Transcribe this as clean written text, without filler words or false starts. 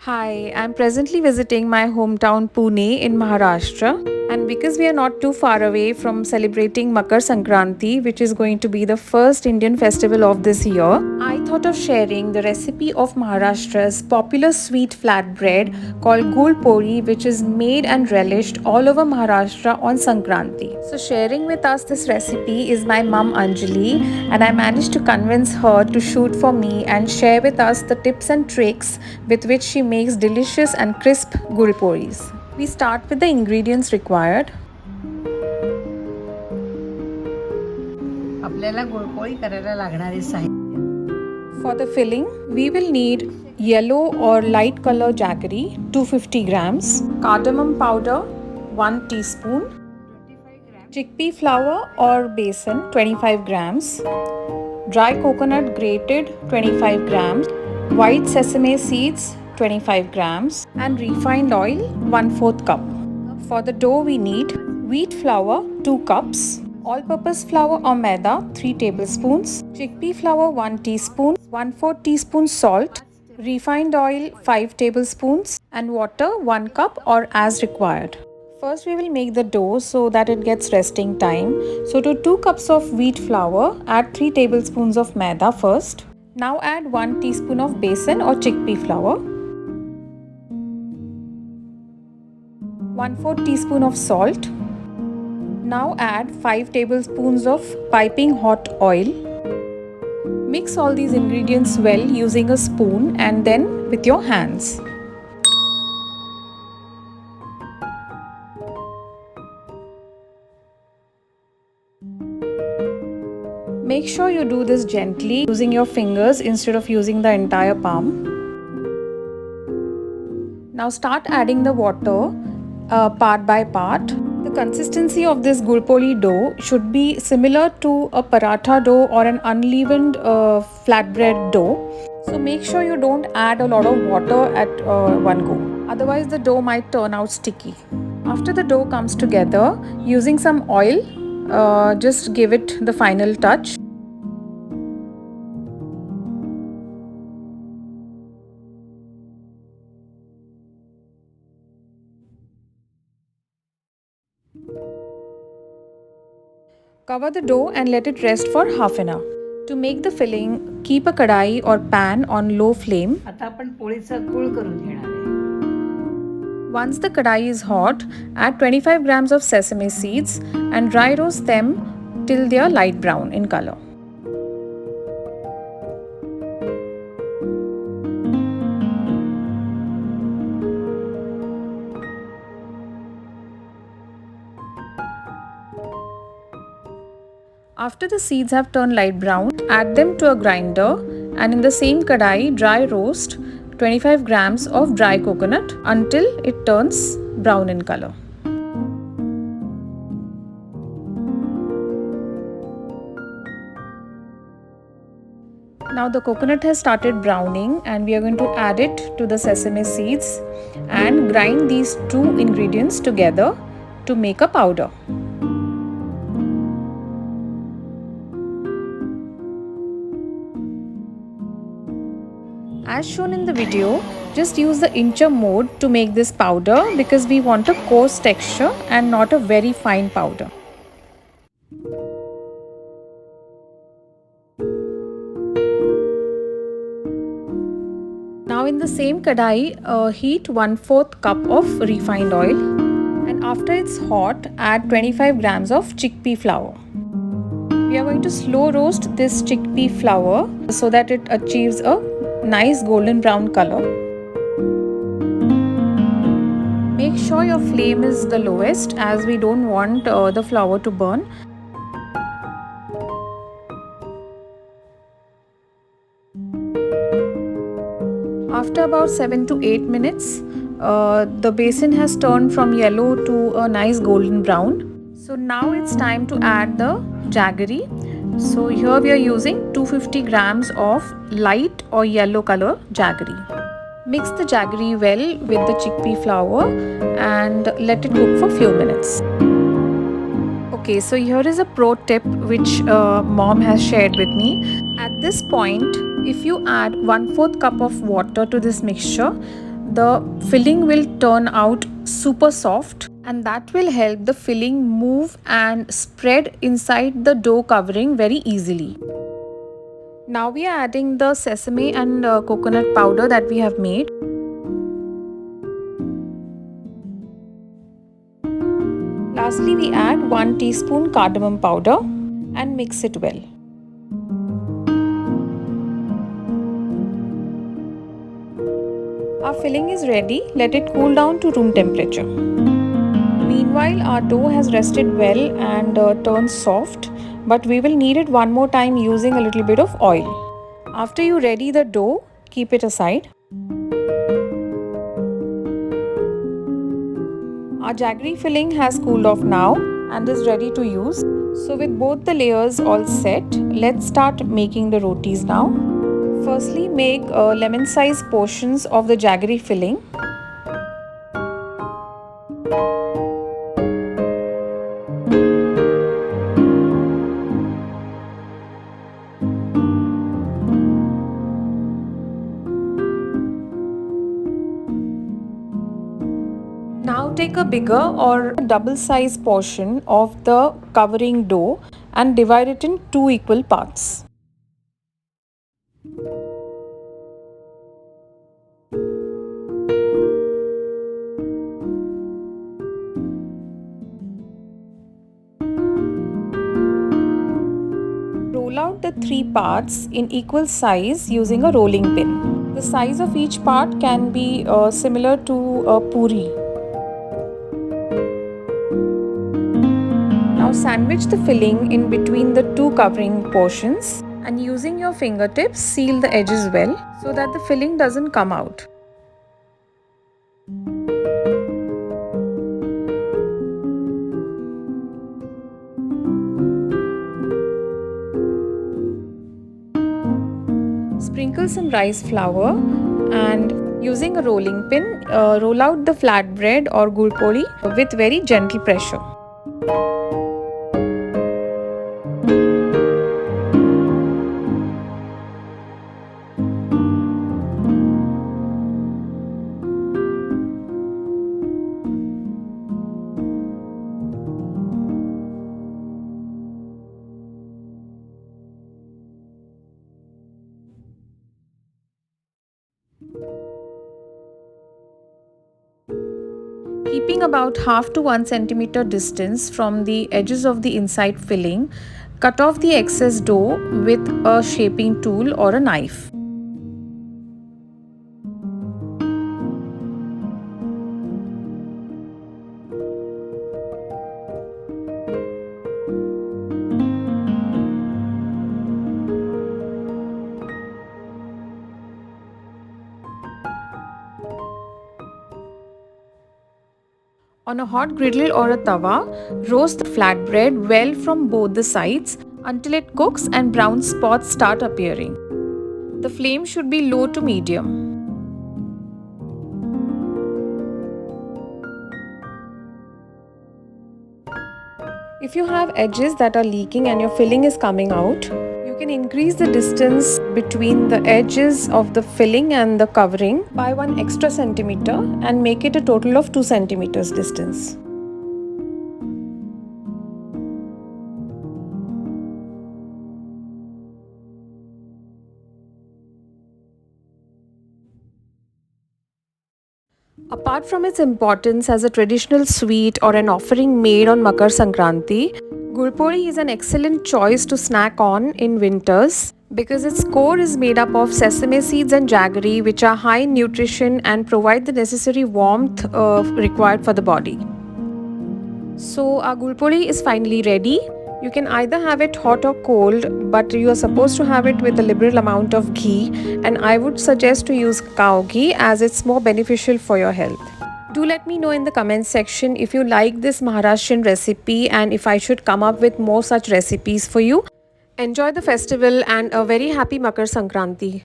Hi, I'm presently visiting my hometown Pune in Maharashtra. And because we are not too far away from celebrating Makar Sankranti, which is going to be the first Indian festival of this year, I thought of sharing the recipe of Maharashtra's popular sweet flatbread called Gulpoli, which is made and relished all over Maharashtra on Sankranti. So, sharing with us this recipe is my mum Anjali, and I managed to convince her to shoot for me and share with us the tips and tricks with which she makes delicious and crisp gulpolis. We start with the ingredients required. आपल्याला गुळपोळी करायला लागणारे साहित्य. For the filling, we will need yellow or light color jaggery 250 grams, cardamom powder 1 teaspoon, chickpea flour or besan 25 grams, dry coconut grated 25 grams, white sesame seeds 25 grams, and refined oil 1/4 cup. For the dough, we need wheat flour 2 cups, all-purpose flour or maida 3 tablespoons, chickpea flour 1 teaspoon, 1/4 teaspoon salt, refined oil 5 tablespoons, and water 1 cup or as required. First, we will make the dough so that it gets resting time. So to 2 cups of wheat flour, add 3 tablespoons of maida first. Now add 1 teaspoon of besan or chickpea flour, 1/4 teaspoon of salt. Now add 5 tablespoons of piping hot oil. Mix all these ingredients well using a spoon and then with your hands. Make sure you do this gently using your fingers instead of using the entire palm. Now start adding the water part by part. The consistency of this gulpoli dough should be similar to a paratha dough or an unleavened flatbread dough. So make sure you don't add a lot of water at one go. Otherwise the dough might turn out sticky. After the dough comes together, using some oil, just give it the final touch. Cover the dough and let it rest for half an hour. To make the filling, keep a kadai or pan on low flame. आता आपण पोळीचा गुळ करून घेणार आहे. Once the kadai is hot, add 25 grams of sesame seeds and dry roast them till they are light brown in color. After the seeds have turned light brown, add them to a grinder and in the same kadai dry roast 25 grams of dry coconut until it turns brown in color. Now the coconut has started browning and we are going to add it to the sesame seeds and grind these two ingredients together to make a powder. As shown in the video, just use the incher mode to make this powder because we want a coarse texture and not a very fine powder. Now in the same kadai, heat 1/4 cup of refined oil and after it's hot, add 25 grams of chickpea flour. We are going to slow roast this chickpea flour so that it achieves a nice golden brown color. Make sure your flame is the lowest as we don't want the flour to burn. After about 7 to 8 minutes, the besan has turned from yellow to a nice golden brown. So now it's time to add the jaggery. So here we are using 250 grams of light or yellow color jaggery. Mix the jaggery well with the chickpea flour and let it cook for few minutes. Okay, so here is a pro tip which mom has shared with me. At this point, if you add 1/4 cup of water to this mixture, the filling will turn out super soft, and that will help the filling move and spread inside the dough covering very easily. Now we are adding the sesame and coconut powder that we have made. Lastly, we add 1 teaspoon cardamom powder and mix it well. Our filling is ready. Let it cool down to room temperature. Meanwhile, our dough has rested well and turned soft, but we will knead it one more time using a little bit of oil. After you ready the dough, keep it aside. Our jaggery filling has cooled off now and is ready to use. So with both the layers all set, let's start making the rotis now. Firstly, make lemon-sized portions of the jaggery filling. Now take a bigger or double-sized portion of the covering dough and divide it in 2 equal parts. Roll out the 3 parts in equal size using a rolling pin. The size of each part can be similar to a puri. Now sandwich the filling in between the 2 covering portions and using your fingertips seal the edges well so that the filling doesn't come out. Sprinkle some rice flour and using a rolling pin, roll out the flatbread or gulpoli with very gentle pressure. Keeping about half to 1 centimeter distance from the edges of the inside filling, cut off the excess dough with a shaping tool or a knife. On a hot griddle or a tawa, roast the flatbread well from both the sides until it cooks and brown spots start appearing. The flame should be low to medium. If you have edges that are leaking and your filling is coming out, you can increase the distance between the edges of the filling and the covering by 1 extra centimeter and make it a total of 2 centimeters distance. Apart from its importance as a traditional sweet or an offering made on Makar Sankranti, Gulpoli is an excellent choice to snack on in winters because its core is made up of sesame seeds and jaggery, which are high in nutrition and provide the necessary warmth required for the body. So our Gulpoli is finally ready. You can either have it hot or cold, but you are supposed to have it with a liberal amount of ghee, and I would suggest to use cow ghee as it's more beneficial for your health. Do let me know in the comments section if you like this Maharashtrian recipe and if I should come up with more such recipes for you. Enjoy the festival and a very happy Makar Sankranti.